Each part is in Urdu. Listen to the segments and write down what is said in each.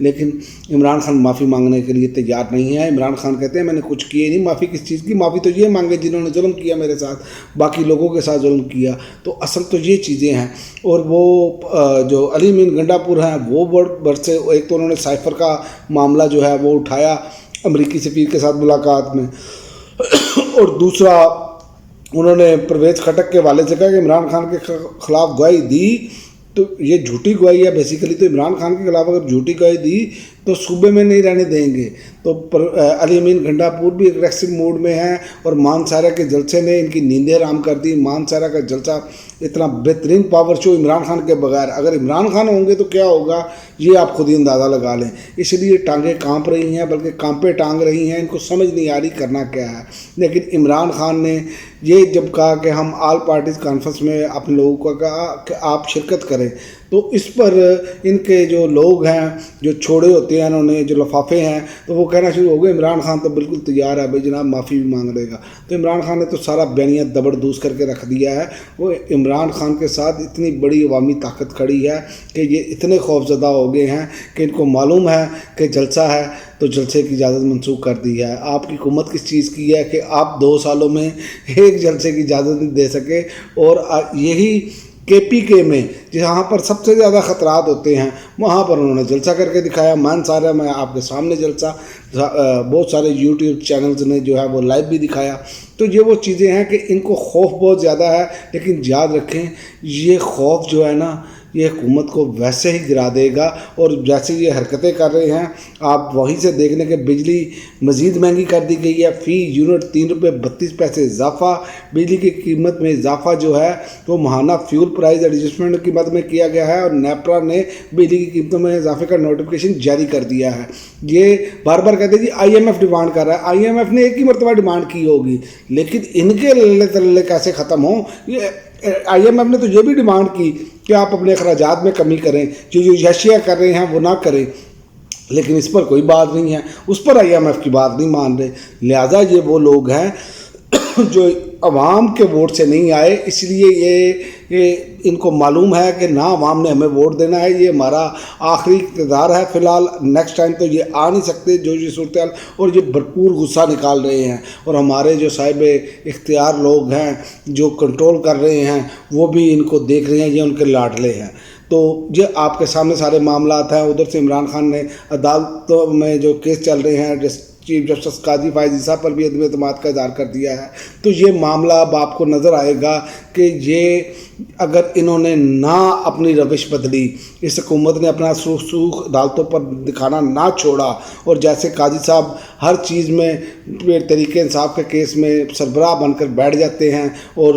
لیکن عمران خان معافی مانگنے کے لیے تیار نہیں ہے۔ عمران خان کہتے ہیں میں نے کچھ کیے نہیں، معافی کس چیز کی؟ معافی تو یہ مانگے جنہوں نے ظلم کیا میرے ساتھ، باقی لوگوں کے ساتھ ظلم کیا۔ تو اصل تو یہ چیزیں ہیں۔ اور وہ جو علی امین گنڈا پور ہیں وہ برسے، ایک تو انہوں نے سائفر کا معاملہ جو ہے وہ اٹھایا امریکی سفیر کے ساتھ ملاقات میں، اور دوسرا انہوں نے پرویز خٹک کے والد سے کہا کہ عمران خان کے خلاف گواہی دی تو یہ جھوٹی گواہی ہے بیسیکلی، تو عمران خان کے خلاف اگر جھوٹی گواہی دی تو صوبے میں نہیں رہنے دیں گے۔ تو علی امین گنڈا پور بھی اگریسو موڈ میں ہیں، اور مانسارا کے جلسے نے ان کی نیندیں حرام کر دی۔ مانسارا کا جلسہ اتنا بہترین پاور شو عمران خان کے بغیر، اگر عمران خان ہوں گے تو کیا ہوگا یہ آپ خود ہی اندازہ لگا لیں۔ اس لیے ٹانگیں کانپ رہی ہیں، بلکہ کانپے ٹانگ رہی ہیں، ان کو سمجھ نہیں آ رہی کرنا کیا ہے۔ لیکن عمران خان نے یہ جب کہا کہ ہم آل پارٹیز کانفرنس میں اپنے لوگوں کو کہا کہ آپ شرکت کریں، تو اس پر ان کے جو لوگ ہیں جو چھوڑے ہوتے ہیں انہوں نے جو لفافے ہیں تو وہ کہنا شروع ہو گئے عمران خان تو بالکل تیار ہے بھائی جناب معافی بھی مانگ لے گا۔ تو عمران خان نے تو سارا بیانیہ زبردوز کر کے رکھ دیا ہے۔ وہ عمران خان کے ساتھ اتنی بڑی عوامی طاقت کھڑی ہے کہ یہ اتنے خوفزدہ ہو گئے ہیں کہ ان کو معلوم ہے کہ جلسہ ہے تو جلسے کی اجازت منسوخ کر دی ہے۔ آپ کی حکومت کس چیز کی ہے کہ آپ 2 سالوں میں ایک جلسے کی اجازت نہیں دے سکے، اور یہی کے پی کے میں جہاں پر سب سے زیادہ خطرات ہوتے ہیں وہاں پر انہوں نے جلسہ کر کے دکھایا۔ مانسارا میں آپ کے سامنے جلسہ، بہت سارے یوٹیوب چینلز نے جو ہے وہ لائیو بھی دکھایا۔ تو یہ وہ چیزیں ہیں کہ ان کو خوف بہت زیادہ ہے، لیکن یاد رکھیں یہ خوف جو ہے نا یہ حکومت کو ویسے ہی گرا دے گا، اور جیسے یہ حرکتیں کر رہے ہیں آپ وہیں سے دیکھنے کے بجلی مزید مہنگی کر دی گئی ہے، فی یونٹ 3 روپے 32 پیسے اضافہ، بجلی کی قیمت میں اضافہ جو ہے وہ ماہانہ فیول پرائز ایڈجسٹمنٹ کی مد میں کیا گیا ہے، اور نیپرا نے بجلی کی قیمتوں میں اضافے کا نوٹیفیکیشن جاری کر دیا ہے۔ یہ بار بار کہتے ہیں جی آئی ایم ایف ڈیمانڈ کر رہا ہے، آئی ایم ایف نے ایک ہی مرتبہ ڈیمانڈ کی ہوگی، لیکن ان کے للے تللے کیسے ختم ہوں؟ یہ آئی ایم ایف نے تو یہ بھی ڈیمانڈ کی کہ آپ اپنے اخراجات میں کمی کریں، جو اشیاء کر رہے ہیں وہ نہ کریں، لیکن اس پر کوئی بات نہیں ہے، اس پر آئی ایم ایف کی بات نہیں مان رہے۔ لہٰذا یہ وہ لوگ ہیں جو عوام کے ووٹ سے نہیں آئے، اس لیے یہ ان کو معلوم ہے کہ نہ عوام نے ہمیں ووٹ دینا ہے، یہ ہمارا آخری اقتدار ہے فی الحال، نیکسٹ ٹائم تو یہ آ نہیں سکتے جو یہ صورتحال، اور یہ بھرپور غصہ نکال رہے ہیں، اور ہمارے جو صاحب اختیار لوگ ہیں جو کنٹرول کر رہے ہیں وہ بھی ان کو دیکھ رہے ہیں، یہ ان کے لاڈلے ہیں۔ تو یہ آپ کے سامنے سارے معاملات ہیں۔ ادھر سے عمران خان نے عدالتوں میں جو کیس چل رہے ہیں چیف جسٹس قاضی فائز عیسیٰ پر بھی عدم اعتماد کا اظہار کر دیا ہے۔ تو یہ معاملہ اب آپ کو نظر آئے گا کہ یہ اگر انہوں نے نہ اپنی روش بدلی، اس حکومت نے اپنا سوکھ عدالتوں پر دکھانا نہ چھوڑا، اور جیسے قاضی صاحب ہر چیز میں تحریک انصاف کے کیس میں سربراہ بن کر بیٹھ جاتے ہیں اور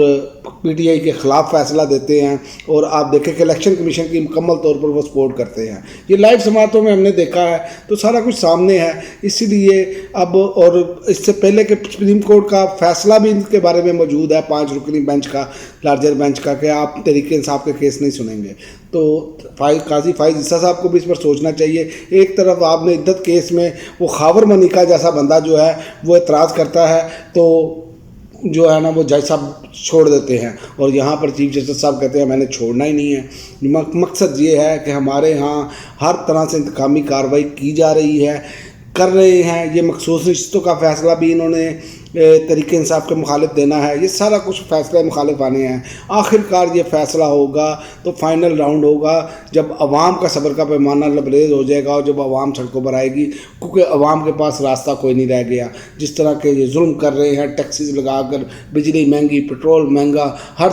پی ٹی آئی کے خلاف فیصلہ دیتے ہیں، اور آپ دیکھیں کہ الیکشن کمیشن کی مکمل طور پر وہ سپورٹ کرتے ہیں، یہ لائیو سماعتوں میں ہم نے دیکھا ہے، تو سارا کچھ سامنے ہے۔ اسی لیے اب، اور اس سے پہلے کہ سپریم کورٹ کا فیصلہ بھی ان کے بارے میں موجود ہے 5 رکنی بینچ کا، لارجر بینچ کا، کہ آپ تحریک انصاف کے کیس نہیں سنیں گے، تو قاضی فائز عیسیٰ صاحب کو بھی اس پر سوچنا چاہیے۔ ایک طرف آپ نے عدت کیس میں وہ خاور منیکا جیسا بندہ جو ہے وہ اعتراض کرتا ہے تو جو ہے نا وہ جج صاحب چھوڑ دیتے ہیں، اور یہاں پر چیف جسٹس صاحب کہتے ہیں میں نے چھوڑنا ہی نہیں ہے۔ مقصد یہ ہے کہ ہمارے ہاں ہر طرح سے انتقامی کارروائی کی جا رہی ہے، کر رہے ہیں، یہ مخصوص نشستوں کا فیصلہ بھی انہوں نے تحریک انصاف کے مخالف دینا ہے، یہ سارا کچھ فیصلے مخالف آنے ہیں۔ آخر کار یہ فیصلہ ہوگا تو فائنل راؤنڈ ہوگا جب عوام کا صبر کا پیمانہ لبریز ہو جائے گا، اور جب عوام سڑکوں پر آئے گی، کیونکہ عوام کے پاس راستہ کوئی نہیں رہ گیا۔ جس طرح کے یہ ظلم کر رہے ہیں، ٹیکسیز لگا کر، بجلی مہنگی، پٹرول مہنگا، ہر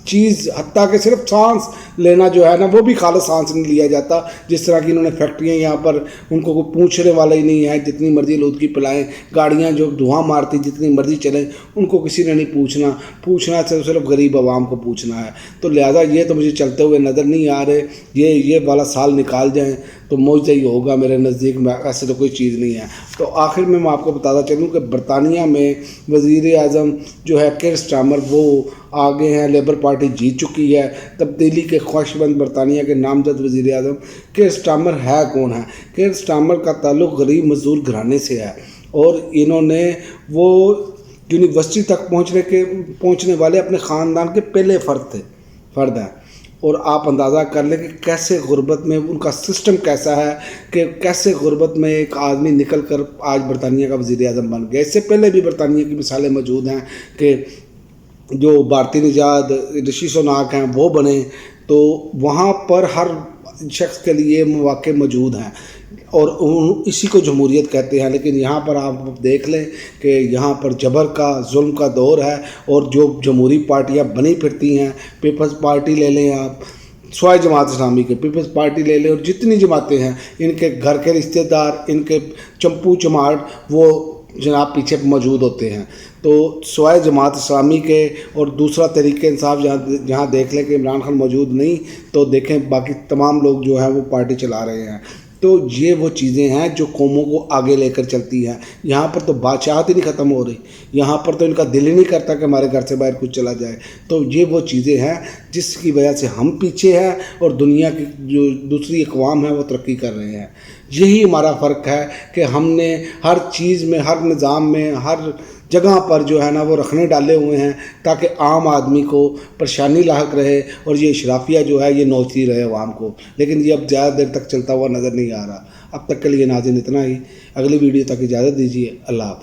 چیز، حتیٰ کہ صرف سانس لینا جو ہے نا وہ بھی خالص سانس نہیں لیا جاتا۔ جس طرح کی انہوں نے فیکٹریاں یہاں پر، ان کو کوئی پوچھنے والا ہی نہیں ہے، جتنی مرضی آلودگی پلائیں، گاڑیاں جو دھواں مارتی جتنی مرضی چلیں ان کو کسی نے نہیں پوچھنا صرف غریب عوام کو پوچھنا ہے۔ تو لہٰذا یہ تو مجھے چلتے ہوئے نظر نہیں آ رہے، یہ والا سال نکال جائیں تو معجزہ ہی ہوگا میرے نزدیک میں، ایسے تو کوئی چیز نہیں ہے۔ تو آخر میں آپ کو بتاتا چلوں کہ برطانیہ میں وزیر اعظم جو ہے کیر سٹارمر وہ آگے ہیں، لیبر پارٹی جیت چکی ہے، تبدیلی کے خواہشمند برطانیہ کے نامزد وزیر اعظم کیر سٹارمر ہے کون ہے؟ کیر سٹارمر کا تعلق غریب مزدور گھرانے سے ہے، اور انہوں نے وہ یونیورسٹی تک پہنچنے والے اپنے خاندان کے پہلے فرد ہیں، اور آپ اندازہ کر لیں کہ کیسے غربت میں ان کا سسٹم کیسا ہے، کہ کیسے غربت میں ایک آدمی نکل کر آج برطانیہ کا وزیر اعظم بن گیا۔ اس سے پہلے بھی برطانیہ کی مثالیں موجود ہیں کہ جو بھارتی نژاد رشی سوناک ہیں وہ بنے، تو وہاں پر ہر شخص کے لیے مواقع موجود ہیں اور اسی کو جمہوریت کہتے ہیں۔ لیکن یہاں پر آپ دیکھ لیں کہ یہاں پر جبر کا، ظلم کا دور ہے، اور جو جمہوری پارٹیاں بنی پھرتی ہیں، پیپلز پارٹی لے لیں آپ، سوائے جماعت اسلامی کے، پیپلز پارٹی لے لیں، اور جتنی جماعتیں ہیں ان کے گھر کے رشتہ دار، ان کے چمپو چماٹ وہ جناب پیچھے موجود ہوتے ہیں۔ تو سوائے جماعت اسلامی کے اور دوسرا تحریک انصاف جہاں دیکھ لیں کہ عمران خان موجود نہیں، تو دیکھیں باقی تمام لوگ جو ہیں وہ پارٹی چلا رہے ہیں۔ تو یہ وہ چیزیں ہیں جو قوموں کو آگے لے کر چلتی ہیں۔ یہاں پر تو بادشاہت ہی نہیں ختم ہو رہی، یہاں پر تو ان کا دل ہی نہیں کرتا کہ ہمارے گھر سے باہر کچھ چلا جائے۔ تو یہ وہ چیزیں ہیں جس کی وجہ سے ہم پیچھے ہیں اور دنیا کی جو دوسری اقوام ہیں وہ ترقی کر رہے ہیں۔ یہی ہمارا فرق ہے کہ ہم نے ہر چیز میں، ہر نظام میں، ہر جگہ پر جو ہے نا وہ رکھنے ڈالے ہوئے ہیں تاکہ عام آدمی کو پریشانی لاحق رہے، اور یہ اشرافیہ جو ہے یہ نوچتی رہے عوام کو۔ لیکن یہ اب زیادہ دیر تک چلتا ہوا نظر نہیں آ رہا۔ اب تک کے لیے ناظرین اتنا ہی، اگلی ویڈیو تک اجازت دیجیے، اللہ حافظ۔